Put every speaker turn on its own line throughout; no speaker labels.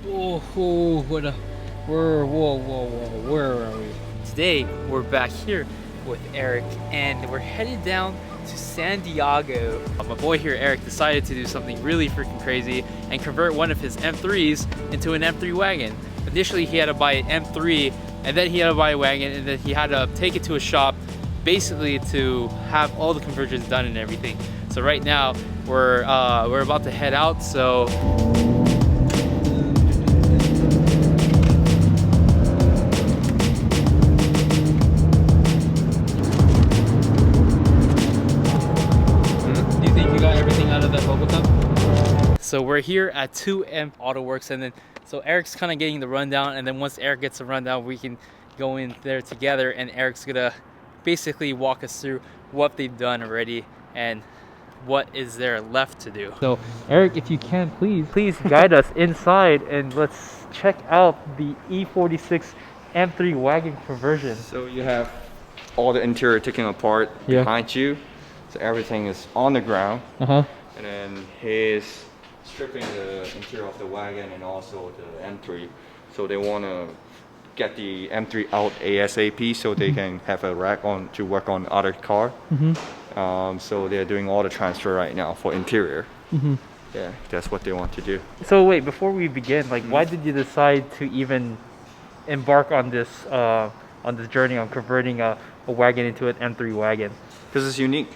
Whoa, what a, whoa, where are we? Today, we're back here with Eric, and we're headed down to San Diego. My boy here, Eric, decided to do something really freaking crazy and convert one of his M3s into an M3 wagon. Initially, he had to buy an M3, and then he had to buy a wagon, and then he had to take it to a shop, basically to have all the conversions done and everything. So right now, we're about to head out, so. So we're here at 2M Auto Works, and then so Eric's kind of getting the rundown, and then once Eric gets the rundown, we can go in there together, and Eric's gonna basically walk us through what they've done already and what is there left to do. So Eric, if you can, please guide us inside, and let's check out the E46 M3 Wagon Conversion.
So you have all the interior taken apart behind you, so everything is on the ground. And then here's stripping the interior of the wagon and also the M3. So they want to get the M3 out ASAP so they can have a rack on to work on other car. So they're doing all the transfer right now for interior. Yeah, that's what they want to do.
So wait, before we begin, like, why did you decide to even embark on this journey on converting a wagon into an M3 wagon?
Because it's unique.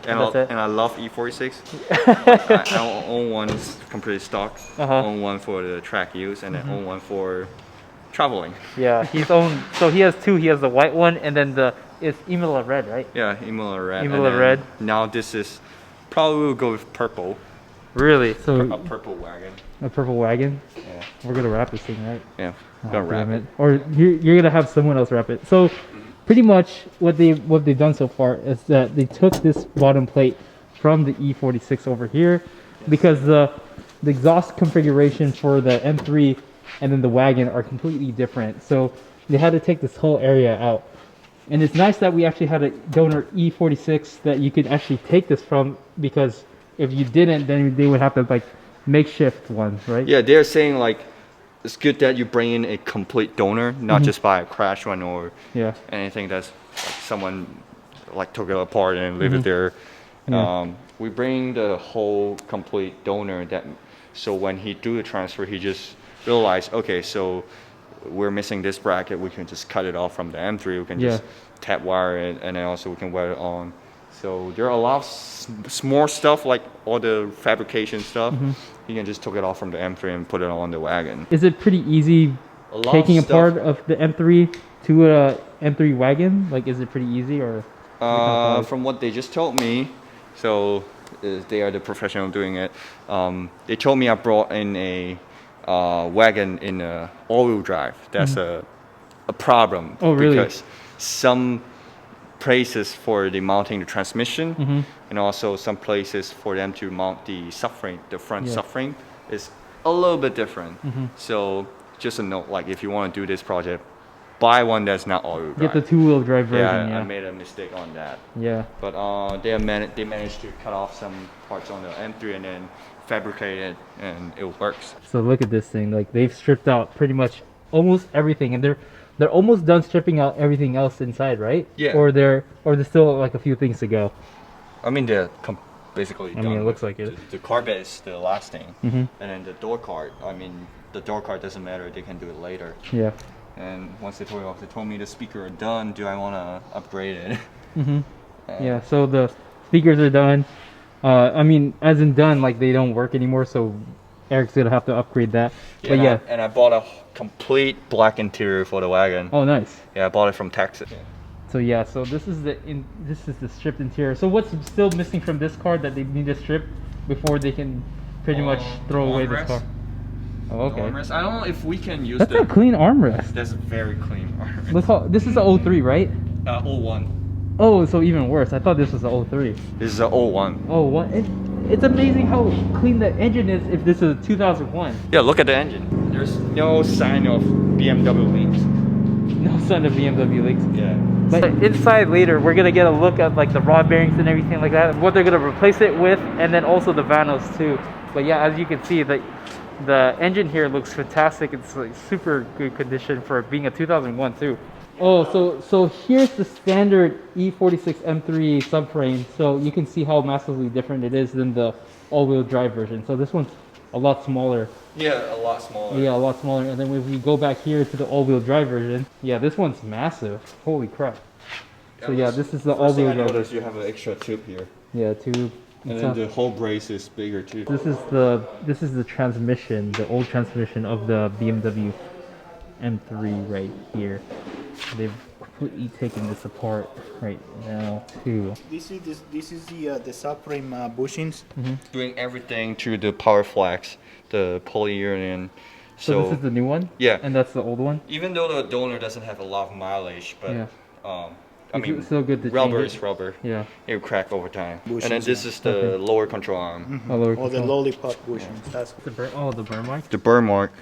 And I love E46. I own one completely stock. Own one for the track use, and then own one for traveling.
Yeah, so he has two. He has the white one, and then it's Imola red, right?
Yeah, Imola red.
Imola red.
Now this is probably will go with purple.
Really? So
a purple wagon.
A purple wagon.
Yeah.
We're gonna wrap this thing, right?
Yeah. Gonna wrap it.
Or you're gonna have someone else wrap it. So. Pretty much what they've done so far is that they took this bottom plate from the E46 over here, because the exhaust configuration for the M3 and then the wagon are completely different. So they had to take this whole area out. And it's nice that we actually had a donor E46 that you could actually take this from, because if you didn't, then they would have to like makeshift ones, right?
Yeah, they're saying like it's good that you bring in a complete donor, not just buy a crash one or anything that's like someone like took it apart and leave it there. We bring the whole complete donor, that so when he do the transfer, he just realized, okay, so we're missing this bracket, we can just cut it off from the M3, we can just tap wire it, and then also we can wire it on. So there are a lot of more stuff, like all the fabrication stuff. You can just take it off from the M3 and put it on the wagon. Is
it pretty easy taking apart of the M3 to a M3 wagon? Like, is it pretty easy, or?
From what they just told me, so they are the professional doing it. They told me I brought in a wagon in a all-wheel drive. That's a problem.
Oh, really?
Because some places for the mounting the transmission, and also some places for them to mount the subframe, the front subframe is a little bit different. So just a note, like if you want to do this project, buy one that's not all-wheel drive.
Get the two-wheel drive version.
I made a mistake on that. But they managed to cut off some parts on the M3 and then fabricate it, and it works. So
look at this thing, like they've stripped out pretty much almost everything, and they're almost done stripping out everything else inside, right?
Yeah.
Or there's still like a few things to go.
I mean, they're basically done.
I mean, it looks like it.
The carpet is still lasting. And then the door card, I mean, the door card doesn't matter, they can do it later. Yeah. And once they told me the speaker are done, do I want to upgrade it? Yeah, so the speakers are done. I mean, as in done, like they don't work anymore, so Eric's gonna have to upgrade that. And I bought a complete black interior for the wagon.
Oh, nice.
Yeah, I bought it from Texas.
So this is the stripped interior. So what's still missing from this car that they need to strip before they can pretty much throw away this car? Oh, okay.
Armrest. I don't know if we can use
That's a clean armrest.
That's a very clean armrest.
Look how, this is a 03, right?
01.
Oh, so even worse. I thought this was a 03.
This is a 01.
Oh, what? It's amazing how clean the engine is if this is a 2001.
Yeah, look at the engine. There's no sign of BMW leaks.
No sign of BMW leaks.
Yeah.
But inside later, we're gonna get a look at like the rod bearings and everything like that, what they're gonna replace it with, and then also the vanos too. But yeah, as you can see, the The engine here looks fantastic. It's like super good condition for being a 2001 too. Oh, so here's the standard E46 M3 subframe. So you can see how massively different it is than the all-wheel drive version. So this one's a lot smaller.
Yeah, a lot smaller.
Yeah, a lot smaller. And then if we go back here to the all-wheel drive version, yeah, this one's massive. Holy crap. So yeah, this is the all-wheel drive.
Notice you have an extra tube here.
Yeah, tube.
And then the whole brace is bigger too.
This is the transmission, the old transmission of the BMW M3 right here. They've completely taken this apart right now too.
This is the subframe bushings.
Doing everything to the power flex, the polyurethane.
So this is the new one?
Yeah.
And that's the old one?
Even though the donor doesn't have a lot of mileage, but
yeah.
I mean,
it's still good to
rubber is rubber.
Yeah.
It will crack over time.
Bushings,
and then this is the lower control arm.
Or the lollipop bushings. That's
the burn mark?
The burn mark.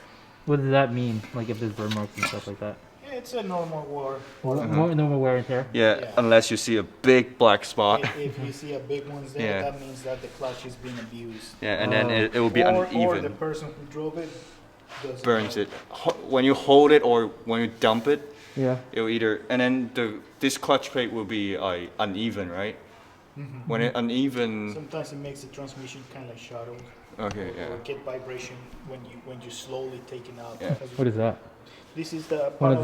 What does that mean? Like if there's burn marks and stuff like that?
it's a normal wear.
More normal wear and tear?
Yeah, unless you see a big black spot.
If you see a big ones there, that means that the clutch is being abused.
Yeah, and then it will be uneven.
Or the person who drove it
burns it. When you hold it or when you dump it, it will either, and then this clutch plate will be uneven, right? When it uneven,
sometimes it makes the transmission kind of shuttled.
Okay,
Or get vibration when you slowly take it out.
Yeah.
What is that?
This is the part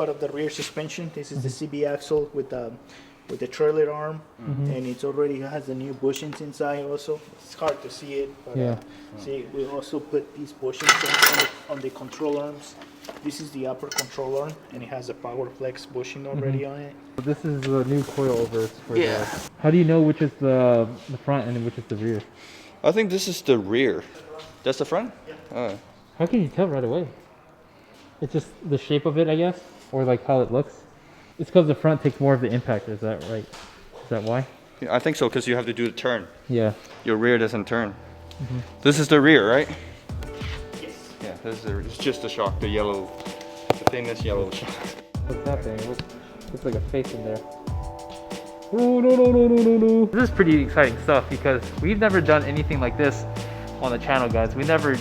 of the rear suspension. This is the CB axle with the trailer arm, and it already has the new bushings inside. Also, it's hard to see it, but see, we also put these bushings on the control arms. This is the upper control arm, and it has a power flex bushing already on it.
This is the new coilovers for that. How do you know which is the front and which is the rear?
I think this is the rear. That's the front? Yeah.
How can you tell right away? It's just the shape of it, I guess, or like how it looks. It's because the front takes more of the impact. Is that right? Is that why?
Yeah, I think so, because you have to do the turn.
Yeah.
Your rear doesn't turn. This is the rear, right? Yes. Yeah, it's just the shock, the yellow, the famous yellow shock.
What's that thing? Looks like a face in there. No. This is pretty exciting stuff because we've never done anything like this on the channel, guys. We never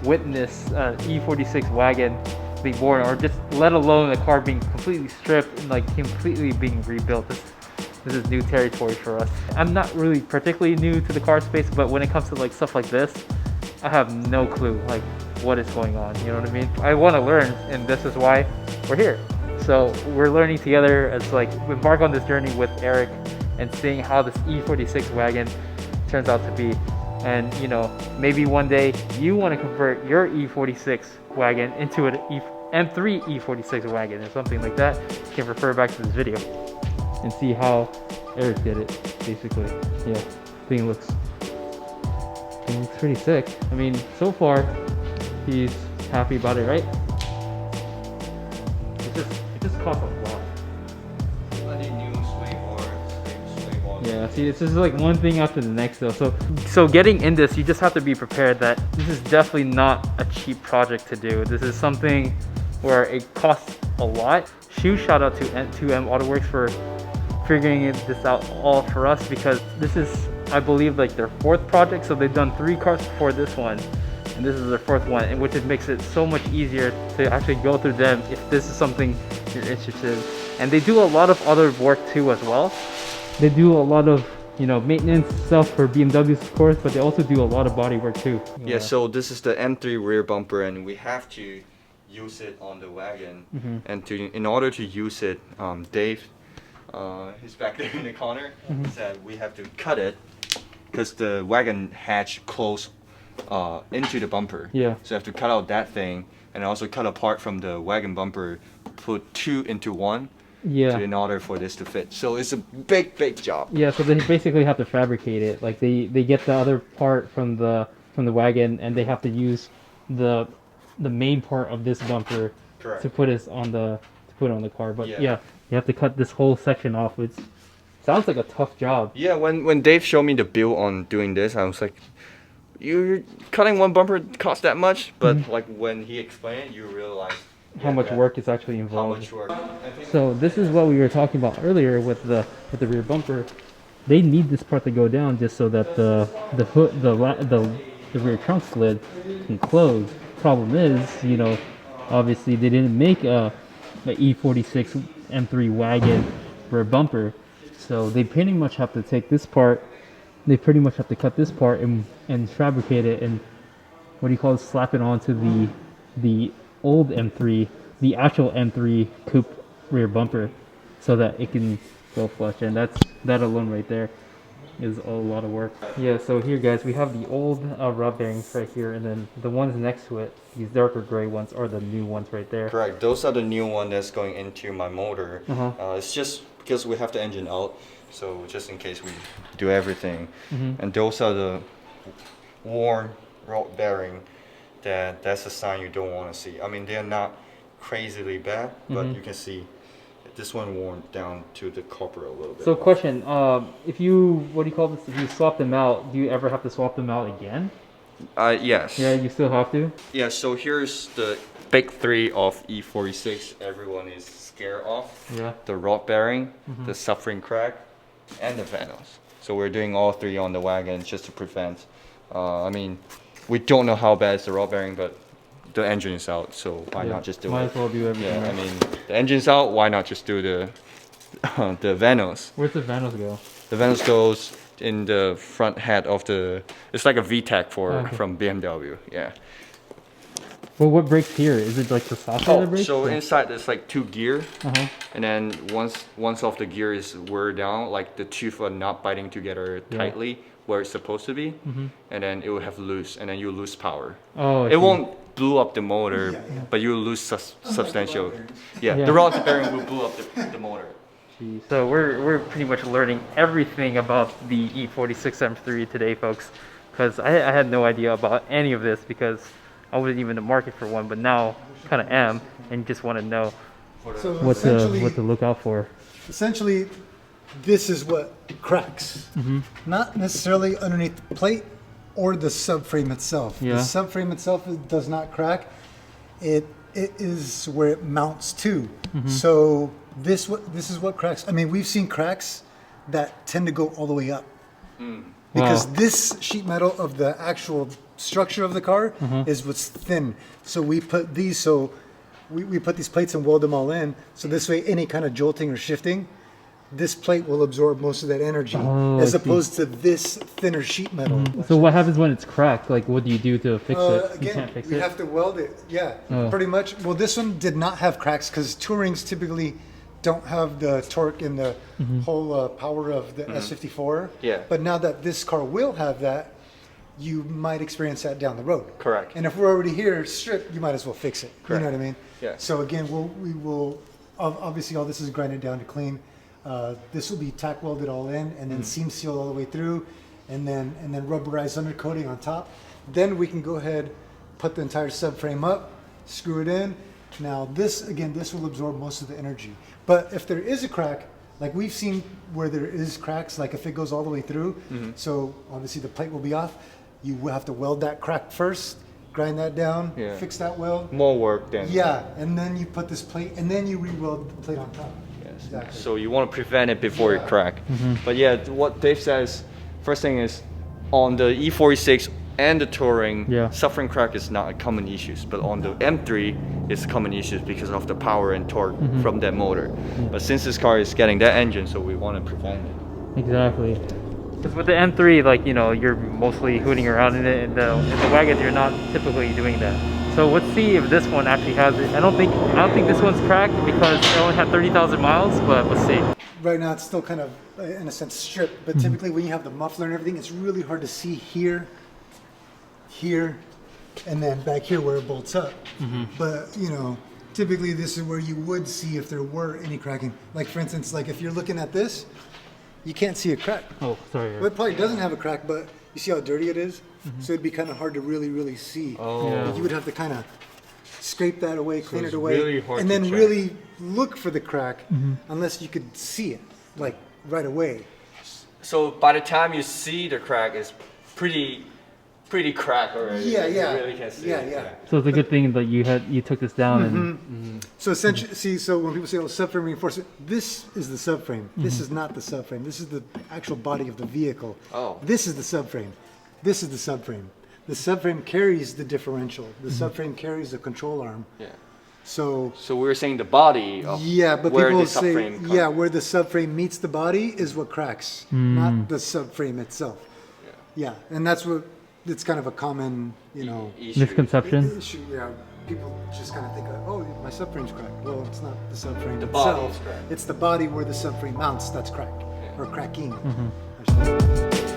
witnessed E46 wagon being born, or just let alone the car being completely stripped and like completely being rebuilt. This is new territory for us. I'm not really particularly new to the car space, but when it comes to like stuff like this, I have no clue like what is going on. You know what I mean? I want to learn, and this is why we're here. So we're learning together as like we embark on this journey with Eric and seeing how this E46 wagon turns out to be. And you know, maybe one day you want to convert your E46 wagon into an M3 E46 wagon or something like that. You can refer back to this video and see how Eric did it, basically. Yeah, thing looks pretty sick. I mean, so far he's happy about it, right? It just costs a lot.
I need new sway bars.
Yeah, see, it's just like one thing after the next though. So getting in this, you just have to be prepared that this is definitely not a cheap project to do. This is something where it costs a lot. Huge shout out to 2M AutoWorks for figuring this out all for us, because this is, I believe, like their 4th project. So they've done 3 cars before this one, and this is their 4th one, and which it makes it so much easier to actually go through them if this is something you're interested in. And they do a lot of other work too as well. They do a lot of, you know, maintenance stuff for BMWs, of course, but they also do a lot of body work too.
Yeah, so this is the M3 rear bumper, and we have to use it on the wagon. And in order to use it, Dave, he's back there in the corner, said we have to cut it because the wagon hatch close into the bumper.
Yeah.
So you have to cut out that thing and also cut apart from the wagon bumper, put 2 into 1.
Yeah.
In order for this to fit. So it's a big job.
Yeah, so they basically have to fabricate it. Like they get the other part from the wagon, and they have to use the main part of this bumper to put it on the car. But yeah, you have to cut this whole section off. It sounds like a tough job.
Yeah, when Dave showed me the bill on doing this, I was like, you're cutting one bumper cost that much? But like when he explained it, you realize
how much work is actually involved.
How much work.
So this is what we were talking about earlier with the rear bumper. They need this part to go down just so that the
the rear trunk slid can close. Problem is, you know, obviously they didn't make a E46 M3 wagon rear bumper, so they pretty much have to take this part. They pretty much have to cut this part and fabricate it and what do you call it, slap it onto the old M3, the actual M3 coupe rear bumper, so that it can go flush. And that alone right there is a lot of work. Yeah, so here guys, we have the old rub bearings right here, and then the ones next to it, these darker gray ones, are the new ones right there.
Correct. Those are the new one that's going into my motor. It's just because we have the engine out, so just in case we do everything. And those are the worn rod bearing. That's a sign you don't want to see. I mean, they're not crazily bad, but you can see this one worn down to the copper a little bit.
So question, if you, what do you call this, if you swap them out, do you ever have to swap them out again?
Yes.
Yeah, you still have to?
Yeah, so here's the big three of E46 everyone is scared of.
Yeah.
The rod bearing, the subframe crack, and the vanos. So we're doing all three on the wagon just to prevent, I mean, we don't know how bad is the rod bearing, but the engine is out, so why not just do it?
Might as well do everything.
Yeah, I mean, the engine's out, why not just do the the vanos?
Where's the vanos go?
The vanos goes in the front head of the, it's like a VTEC from BMW, yeah.
Well, what brakes here? Is it like the software that brakes?
So inside there's like two gear, and then once of the gear is wear down, like the tooth are not biting together tightly where it's supposed to be, and then it will have loose, and then you lose power.
Oh,
it won't blow up the motor, but you lose substantial. The rod bearing will blow up the motor.
Jeez. So we're pretty much learning everything about the E46 M3 today, folks, because I had no idea about any of this because I wasn't even in the market for one, but now kind of am, and just want to know
So
what to look out for.
Essentially, this is what cracks. Not necessarily underneath the plate or the subframe itself.
Yeah.
The subframe itself does not crack. It is where it mounts to. So this is what cracks. I mean, we've seen cracks that tend to go all the way up. Because this sheet metal of the actual structure of the car is what's thin. So we put these, we put these plates and weld them all in. So this way, any kind of jolting or shifting, this plate will absorb most of that energy, as opposed to this thinner sheet metal.
So what happens when it's cracked? Like, what do you do to fix it?
Again,
you can't fix
we
it?
have to weld it. Yeah, pretty much. Well, this one did not have cracks because Tourings typically don't have the torque and the whole power of the S54.
Yeah.
But now that this car will have that, you might experience that down the road.
Correct.
And if we're already here stripped, you might as well fix it.
Correct.
You know what I mean?
Yeah.
So again, we will obviously all this is grinded down to clean. This will be tack welded all in, and then seam sealed all the way through, and then rubberized undercoating on top. Then we can go ahead, put the entire subframe up, screw it in. Now this will absorb most of the energy. But if there is a crack, like we've seen where there is cracks, like if it goes all the way through, so obviously the plate will be off. You will have to weld that crack first, grind that down, fix that weld.
More work than.
Yeah, and then you put this plate, and then you re-weld the plate on top. Exactly.
So you want to prevent it before it crack. But yeah, what Dave says, first thing is, on the E46 and the Touring, subframe crack is not a common issue, but on the M3, it's a common issue because of the power and torque from that motor. But since this car is getting that engine, so we want to prevent it.
Exactly. Because with the M3, like, you know, you're mostly hooting around in it, and the wagons, you're not typically doing that. So let's see if this one actually has it. I don't think this one's cracked because it only had 30,000 miles, but let's see.
Right now it's still kind of, in a sense, stripped, but typically when you have the muffler and everything, it's really hard to see here, and then back here where it bolts up. But, you know, typically this is where you would see if there were any cracking. Like, for instance, like if you're looking at this, you can't see a crack.
Oh, sorry.
Well, it probably doesn't have a crack, but you see how dirty it is? So it'd be kind of hard to really see. You would have to kind of scrape that away, clean it away,
really hard
and
to
then
check.
really look for the crack, unless you could see it, like right away.
So by the time you see the crack, it's pretty cracked already.
Yeah.
You really can see it.
Yeah.
So it's a good thing that you took this down and
So essentially, so when people say, "Oh, subframe reinforcement," this is the subframe. This is not the subframe. This is the actual body of the vehicle.
Oh.
This is the subframe. This is the subframe. The subframe carries the differential. The subframe carries the control arm.
Yeah.
So
we were saying the body of
but
where
people
the
say
subframe comes.
where the subframe meets the body is what cracks, not the subframe itself. Yeah, and that's what it's kind of a common,
Issue.
Misconception.
issue. Yeah, people just kind of think, oh, my subframe's cracked. Well, it's not the subframe
The body
itself.
is cracked.
It's the body where the subframe mounts that's cracked or cracking.
Mm-hmm.
I should say.